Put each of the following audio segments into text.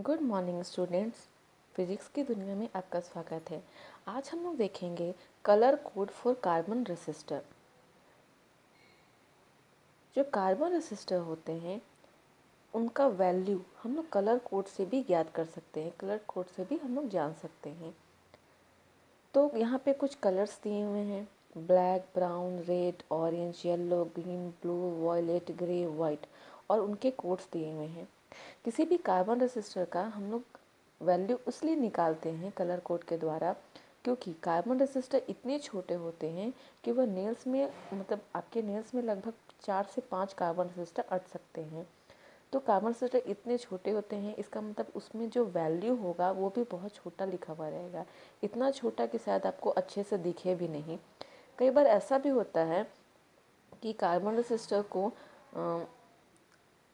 Good morning students. Physics की दुनिया में आपका स्वागत है। आज हम लोग देखेंगे colour code for carbon resistor. जो कार्बन रेसिस्टर होते हैं उनका वैल्यू हम लोग कलर कोड से भी ज्ञात कर सकते हैं, कलर कोड से भी हम लोग जान सकते हैं। तो यहाँ पे कुछ कलर्स दिए हुए हैं, black, brown, red, orange, yellow, green, blue, violet, grey, white, और उनके कोड्स दिए हुए हैं। किसी भी कार्बन रेसिस्टर का हम लोग वैल्यू इसलिए निकालते हैं कलर कोड के द्वारा क्योंकि कार्बन रेसिस्टर इतने छोटे होते हैं कि वह नेल्स में आपके नेल्स में लगभग 4 से 5 कार्बन रेसिस्टर अट सकते हैं। तो कार्बन रेसिस्टर इतने छोटे होते हैं, इसका मतलब उसमें जो वैल्यू होगा वो भी बहुत छोटा लिखा हुआ रहेगा, इतना छोटा कि शायद आपको अच्छे से दिखे भी नहीं। कई बार ऐसा भी होता है कि कार्बन रेसिस्टर को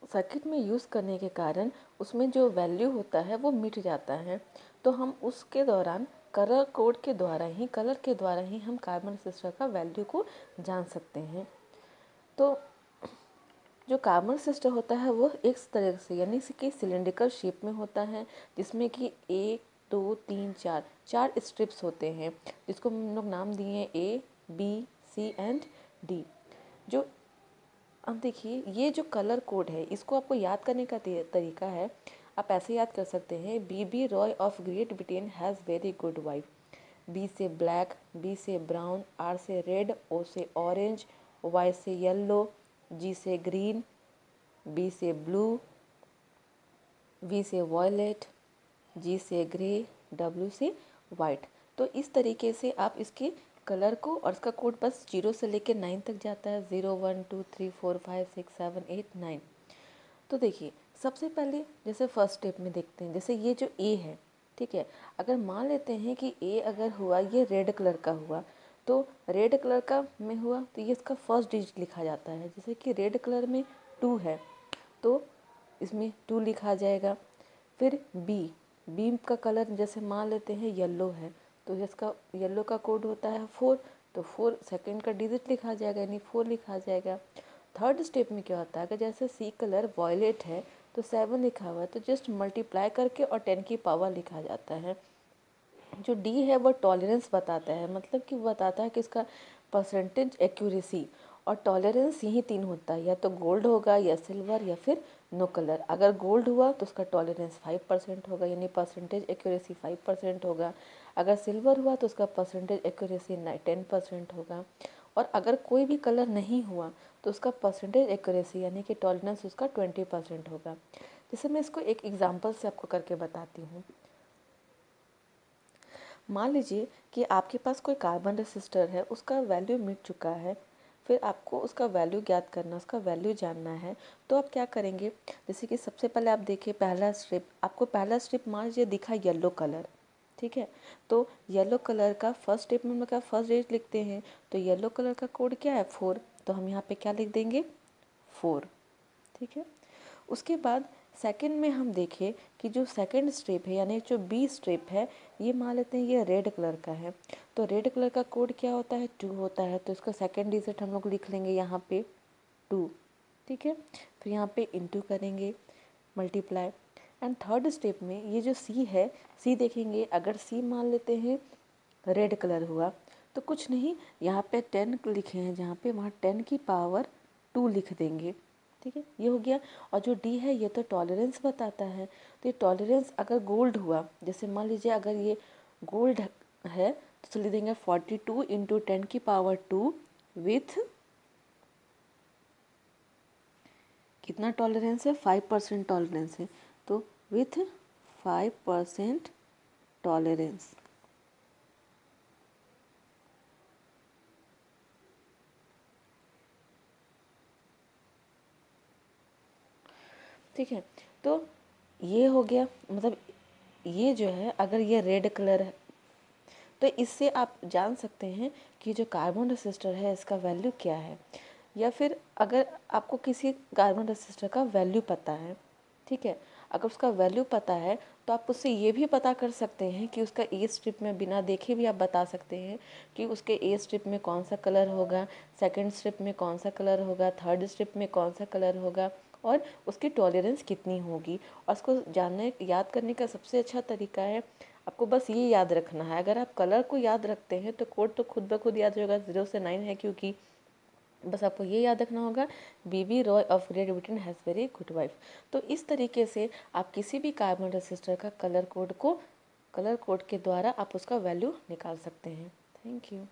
सर्किट में यूज़ करने के कारण उसमें जो वैल्यू होता है वो मिट जाता है। तो हम उसके दौरान कलर कोड के द्वारा ही हम कार्बन रेसिस्टर का वैल्यू को जान सकते हैं। तो जो कार्बन रेसिस्टर होता है वो एक तरह से यानी कि सिलेंड्रिकल शेप में होता है, जिसमें कि 1 2 3 4 स्ट्रिप्स होते हैं, जिसको हम लोग नाम दिए A B C and D। जो अब देखिए, ये जो कलर कोड है इसको आपको याद करने का तरीका है, आप ऐसे याद कर सकते हैं। B Roy of Great Britain has very good wife. B से ब्लैक, B से ब्राउन, R से रेड, O से ऑरेंज, Y से येलो, G से ग्रीन, B से ब्लू, V से वॉयलेट, G से ग्रे, W से वाइट। तो इस तरीके से आप इसके कलर को, और इसका कोड बस 0 से लेकर 9 तक जाता है, 0 1 2 3 4 5 6 7 8 9। तो देखिए, सबसे पहले जैसे फर्स्ट स्टेप में देखते हैं, जैसे ये जो ए है, ठीक है, अगर मान लेते हैं कि ए अगर हुआ ये रेड कलर का हुआ, तो रेड कलर का में हुआ तो ये इसका फर्स्ट डिजिट लिखा जाता है। जैसे कि रेड कलर में 2 है तो इसमें 2 लिखा जाएगा। फिर बी, बी का कलर जैसे मान लेते हैं येलो है तो इसका येलो का कोड होता है 4, तो 4 सेकंड का डिजिट लिखा जाएगा, यानी 4 लिखा जाएगा। थर्ड स्टेप में क्या होता है, अगर जैसे सी कलर वॉयलेट है तो 7 लिखा हुआ है, तो जस्ट मल्टीप्लाई करके और 10 की पावर लिखा जाता है। जो डी है वो टॉलरेंस बताता है, मतलब कि बताता है कि इसका परसेंटेज एक्यूरेसी, और टॉलरेंस यही 3 होता है, या तो गोल्ड होगा या सिल्वर या फिर नो कलर। अगर गोल्ड हुआ तो उसका टॉलरेंस 5% होगा, यानी परसेंटेज एक्यूरेसी 5% होगा। अगर सिल्वर हुआ तो उसका परसेंटेज एक्यूरेसी 10% होगा। और अगर कोई भी कलर नहीं हुआ तो उसका परसेंटेज एक्यूरेसी यानी कि टॉलरेंस उसका 20% होगा। जैसे मैं इसको एक एग्जांपल से आपको करके बताती हूँ। मान लीजिए कि आपके पास कोई कार्बन रेसिस्टर है, उसका वैल्यू मिट चुका है, फिर आपको उसका वैल्यू ज्ञात करना, उसका वैल्यू जानना है। तो आप क्या करेंगे, जैसे कि सबसे पहले आप देखिए पहला स्ट्रिप, आपको पहला स्ट्रिप मान लीजिए दिखा येलो कलर, ठीक है। तो येलो कलर का फर्स्ट स्टेप में हम लोग का फर्स्ट डिजिट लिखते हैं, तो येलो कलर का कोड क्या है 4, तो हम यहाँ पे क्या लिख देंगे 4, ठीक है। उसके बाद सेकंड में हम देखें कि जो सेकंड स्ट्रिप है यानी जो बी स्ट्रिप है, ये मान लेते हैं ये रेड कलर का है, तो रेड कलर का कोड क्या होता है 2 होता है, तो इसका सेकंड डिजिट हम लोग लिख लेंगे यहाँ पे 2, ठीक है। फिर यहाँ पे इंटू करेंगे, मल्टीप्लाई। एंड थर्ड स्टेप में ये जो सी है, सी देखेंगे, अगर सी मान लेते हैं रेड कलर हुआ तो कुछ नहीं, यहाँ पे 10 लिखे हैं जहाँ पे, वहाँ 10 की पावर 2 लिख देंगे, ठीक है, ये हो गया। और जो डी है ये तो टॉलरेंस बताता है, तो ये टॉलरेंस अगर गोल्ड हुआ, जैसे मान लीजिए अगर ये गोल्ड है तो चलिए देंगे 42 इंटू 10 की पावर 2 विथ कितना टॉलरेंस है 5% टॉलरेंस है, तो विथ 5% टॉलरेंस, ठीक है। तो ये हो गया, मतलब ये जो है अगर ये रेड कलर है तो इससे आप जान सकते हैं कि जो कार्बन रेसिस्टर है इसका वैल्यू क्या है। या फिर अगर आपको किसी कार्बन रेसिस्टर का वैल्यू पता है, ठीक है, अगर उसका वैल्यू पता है तो आप उससे ये भी पता कर सकते हैं कि उसका ए स्ट्रिप में बिना देखे भी आप बता सकते हैं कि उसके ए स्ट्रिप में कौन सा कलर होगा, सेकंड स्ट्रिप में कौन सा कलर होगा, थर्ड स्ट्रिप में कौन सा कलर होगा, और उसकी टॉलरेंस कितनी होगी। और उसको जानने याद करने का सबसे अच्छा तरीका है, आपको बस ये याद रखना है। अगर आप कलर को याद रखते हैं तो कोड तो खुद ब खुद याद होगा, 0 से 9 है, क्योंकि बस आपको ये याद रखना होगा, BB Roy of Great Britain has very good wife. तो इस तरीके से आप किसी भी कार्बन रजिस्टर का कलर कोड के द्वारा आप उसका वैल्यू निकाल सकते हैं। Thank you.